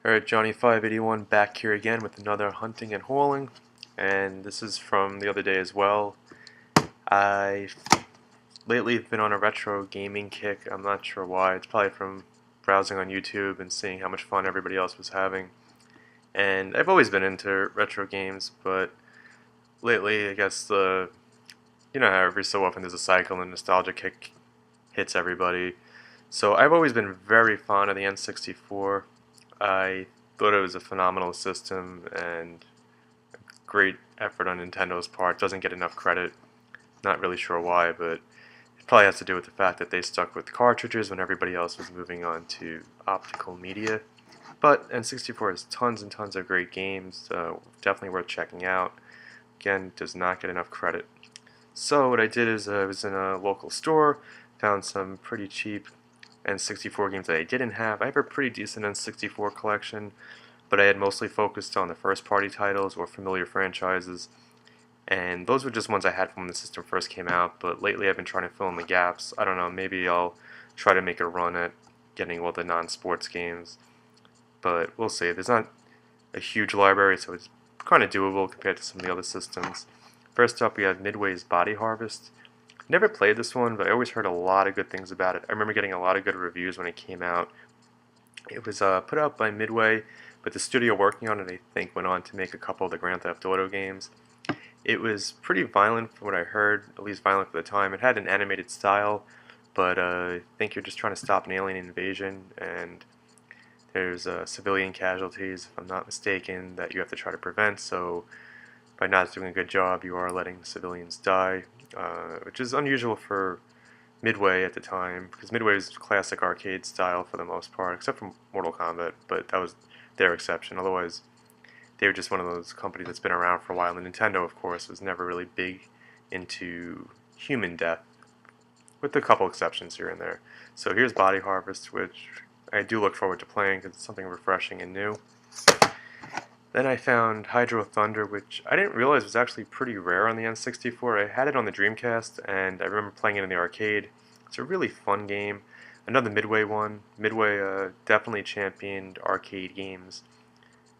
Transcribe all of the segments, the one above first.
Alright, Johnny581 back here again with another hunting and hauling, and this is from the other day as well. I've lately been on a retro gaming kick. I'm not sure why. It's probably from browsing on YouTube and seeing how much fun everybody else was having. And I've always been into retro games, but lately I guess you know how every so often there's a cycle and nostalgia kick hits everybody. So I've always been very fond of the N64. I thought it was a phenomenal system and great effort on Nintendo's part. Doesn't get enough credit. Not really sure why, but it probably has to do with the fact that they stuck with cartridges when everybody else was moving on to optical media. But N64 has tons and tons of great games, definitely worth checking out. Again, does not get enough credit. So what I did is I was in a local store, found some pretty cheap N64 games that I didn't have. I have a pretty decent N64 collection, but I had mostly focused on the first party titles or familiar franchises, and those were just ones I had from when the system first came out, but lately I've been trying to fill in the gaps. I don't know, maybe I'll try to make a run at getting all the non-sports games, but we'll see. There's not a huge library, so it's kind of doable compared to some of the other systems. First up, we have Midway's Body Harvest. Never played this one, but I always heard a lot of good things about it. I remember getting a lot of good reviews when it came out. It was put out by Midway, but the studio working on it, I think, went on to make a couple of the Grand Theft Auto games. It was pretty violent from what I heard, at least violent for the time. It had an animated style, but I think you're just trying to stop an alien invasion, and there's civilian casualties, if I'm not mistaken, that you have to try to prevent, so by not doing a good job, you are letting civilians die, which is unusual for Midway at the time, because Midway was classic arcade style for the most part, except for Mortal Kombat, but that was their exception. Otherwise, they were just one of those companies that's been around for a while. And Nintendo, of course, was never really big into human death, with a couple exceptions here and there. So here's Body Harvest, which I do look forward to playing because it's something refreshing and new. Then I found Hydro Thunder, which I didn't realize was actually pretty rare on the N64. I had it on the Dreamcast, and I remember playing it in the arcade. It's a really fun game. Another Midway one. Midway definitely championed arcade games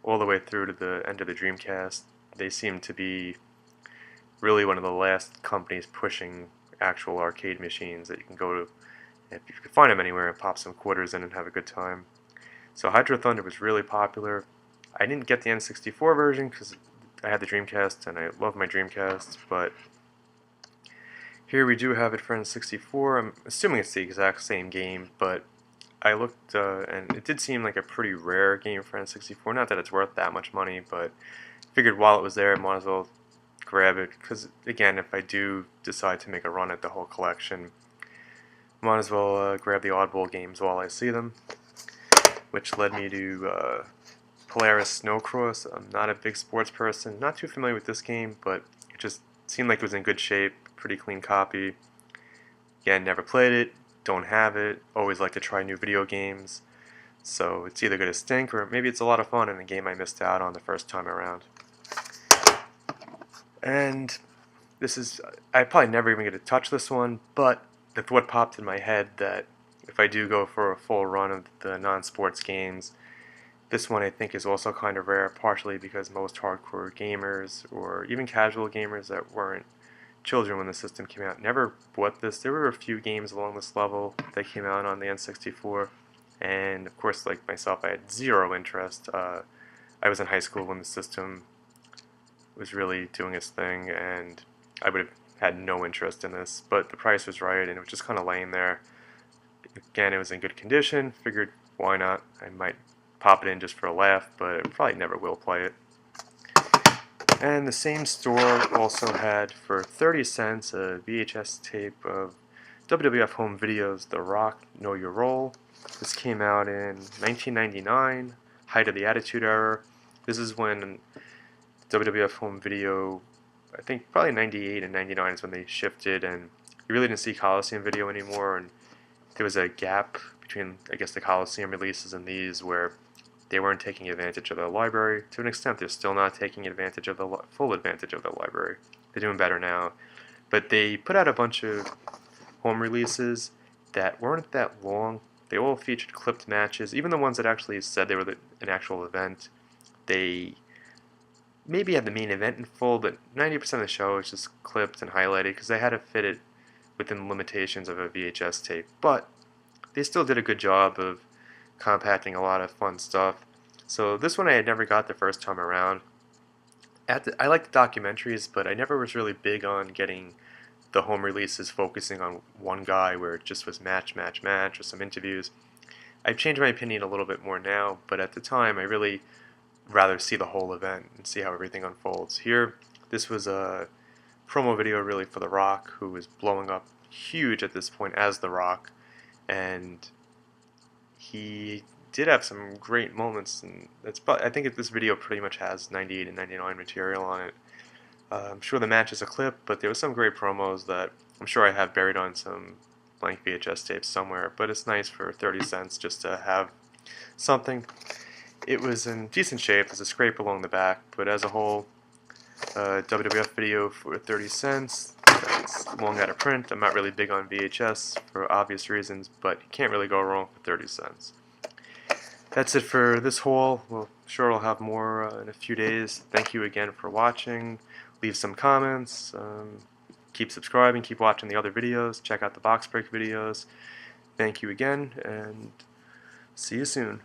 all the way through to the end of the Dreamcast. They seem to be really one of the last companies pushing actual arcade machines that you can go to, if you can find them anywhere, and pop some quarters in and have a good time. So Hydro Thunder was really popular. I didn't get the N64 version because I had the Dreamcast and I love my Dreamcast, but here we do have it for N64. I'm assuming it's the exact same game, but I looked and it did seem like a pretty rare game for N64. Not that it's worth that much money, but figured while it was there, I might as well grab it, because again, if I do decide to make a run at the whole collection, might as well grab the oddball games while I see them, which led me to Polaris Snocross. I'm not a big sports person, not too familiar with this game, but it just seemed like it was in good shape, pretty clean copy. Again, never played it, don't have it, always like to try new video games, so it's either going to stink or maybe it's a lot of fun in a game I missed out on the first time around. And this is, I probably never even get to touch this one, but the thought popped in my head that if I do go for a full run of the non-sports games, this one I think is also kind of rare, partially because most hardcore gamers, or even casual gamers that weren't children when the system came out, never bought this. There were a few games along this level that came out on the N64, and of course, like myself, I had zero interest. I was in high school when the system was really doing its thing, and I would have had no interest in this, but the price was right, and it was just kind of laying there. Again, it was in good condition, figured why not, I might pop it in just for a laugh, but I probably never will play it. And the same store also had, for 30 cents, a VHS tape of WWF Home Video's The Rock, Know Your Role. This came out in 1999, height of the Attitude Era. This is when WWF Home Video, I think probably 98 and 99 is when they shifted, and you really didn't see Coliseum Video anymore, and there was a gap between, I guess, the Coliseum releases and these, where they weren't taking advantage of the library. To an extent, they're still not taking advantage of the full advantage of the library. They're doing better now. But they put out a bunch of home releases that weren't that long. They all featured clipped matches. Even the ones that actually said they were an actual event, they maybe had the main event in full, but 90% of the show was just clipped and highlighted because they had to fit it within the limitations of a VHS tape. But they still did a good job of compacting a lot of fun stuff. So this one I had never got the first time around. I like the documentaries, but I never was really big on getting the home releases focusing on one guy where it just was match, match, match, or some interviews. I've changed my opinion a little bit more now, but at the time I really rather see the whole event and see how everything unfolds. Here, this was a promo video really for The Rock, who was blowing up huge at this point as The Rock, and he did have some great moments, and I think this video pretty much has 98 and 99 material on it. I'm sure the match is a clip, but there were some great promos that I'm sure I have buried on some blank VHS tapes somewhere, but it's nice for 30 cents just to have something. It was in decent shape. There's a scrape along the back, but as a whole, WWF video for 30 cents. It's long out of print. I'm not really big on VHS for obvious reasons, but you can't really go wrong for 30 cents. That's it for this haul. Well, sure I'll have more in a few days. Thank you again for watching. Leave some comments. Keep subscribing. Keep watching the other videos. Check out the box break videos. Thank you again, and see you soon.